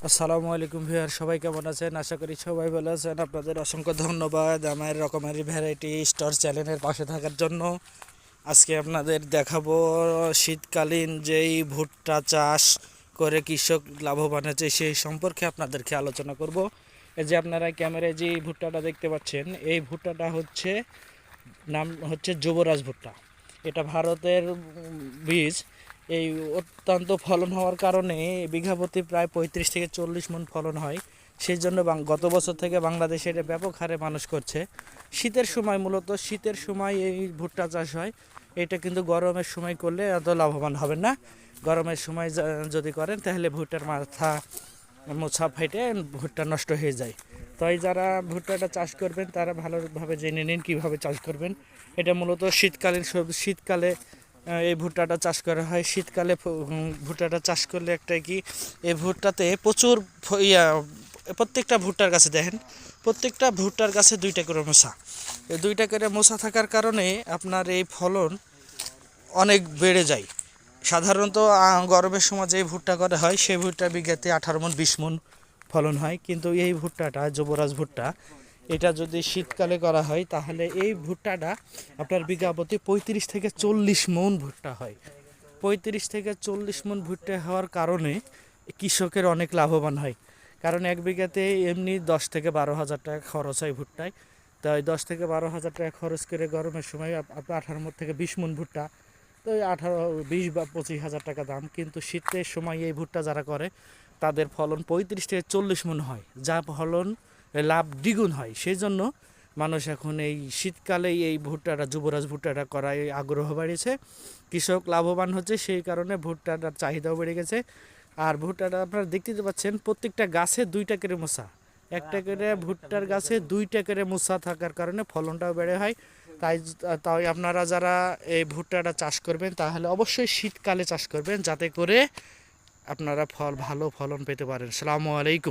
আসসালামু আলাইকুম ভিউয়ার, সবাই কেমন আছেন? আশা করি সবাই ভালো আছেন। আপনাদের অসংখ্য ধন্যবাদ আমার রকমারি ভ্যারাইটি স্টোর চ্যানেলের পাশে থাকার জন্য। আজকে আপনাদের দেখাবো শীতকালীন যেই ভুট্টা চাষ করে কৃষক লাভবান হচ্ছে সেই সম্পর্কে আপনাদেরকে আলোচনা করব। এই যে আপনারা ক্যামেরায় যে ভুট্টাটা দেখতে পাচ্ছেন, এই ভুট্টাটা হচ্ছে নাম হচ্ছে যুবরাজ ভুট্টা। এটা ভারতের বীজ। এই অত্যন্ত ফলন হওয়ার কারণে বিঘা প্রতি প্রায় 35 থেকে 40 মণ ফলন হয়। সেই জন্য গত বছর থেকে বাংলাদেশে এটা ব্যাপক হারে মানুষ করছে। শীতের সময়, মূলত শীতের সময় এই ভুট্টা চাষ হয়। এটা কিন্তু গরমের সময় করলে এত লাভবান হবেন না। গরমের সময় যদি করেন তাহলে ভুট্টার মাথা মোছা ফাইটে ভুট্টা নষ্ট হয়ে যায়। তাই যারা ভুট্টাটা চাষ করবেন তারা ভালোভাবে জেনে নিন কীভাবে চাষ করবেন। এটা মূলত শীতকালীন সবজি। শীতকালে এই ভুট্টাটা চাষ করা হয়। শীতকালে ভুট্টাটা চাষ করলে একটা কি, এই ভুট্টাতে প্রচুর প্রত্যেকটা ভুট্টার গাছে দেখেন, প্রত্যেকটা ভুট্টার গাছে দুইটা করে মশা। এই দুইটা করে মশা থাকার কারণে আপনার এই ফলন অনেক বেড়ে যায়। সাধারণত গরমের সময় যে ভুট্টা করা হয় সেই ভুট্টা বিঘাতে 18 মণ 20 মণ ফলন হয়, কিন্তু এই ভুট্টাটা যুবরাজ ভুট্টা, এটা যদি শীতকালে করা হয় তাহলে এই ভুট্টাটা আপনার বিঘা প্রতি 35 থেকে 40 মণ ভুট্টা হয়। 35 থেকে 40 মণ ভুট্টা হওয়ার কারণে কৃষকের অনেক লাভবান হয়। কারণ এক বিঘাতে এমনি 10 থেকে 12 হাজার টাকা খরচ হয় ভুট্টায়। তাই 10 থেকে 12 হাজার টাকা খরচ করে গরমের সময় আপনার 18 থেকে 20 মণ ভুট্টা, তো 18, 20 বা 25 হাজার টাকা দাম। কিন্তু শীতের সময় এই ভুট্টা যারা করে তাদের ফলন 35 থেকে 40 মণ হয়, যা ফলন লাভ দ্বিগুণ হয়। সেই জন্য মানুষ এখন এই শীতকালে এই ভুট্টাটা, যুবরাজ ভুট্টাটা করায় আগ্রহ বাড়িয়েছে। কৃষক লাভবান হচ্ছে, সেই কারণে ভুট্টাটার চাহিদাও বেড়ে গেছে। আর ভুট্টাটা আপনারা দেখতে পাচ্ছেন প্রত্যেকটা গাছে দুইটা করে মশা। একটা করে ভুট্টার গাছে দুইটা করে মশা থাকার কারণে ফলনটাও বেড়ে হয়। তাই তাই আপনারা যারা এই ভুট্টাটা চাষ করবেন তাহলে অবশ্যই শীতকালে চাষ করবেন, যাতে করে আপনারা ভালো ফলন পেতে পারেন। আসসালামু আলাইকুম।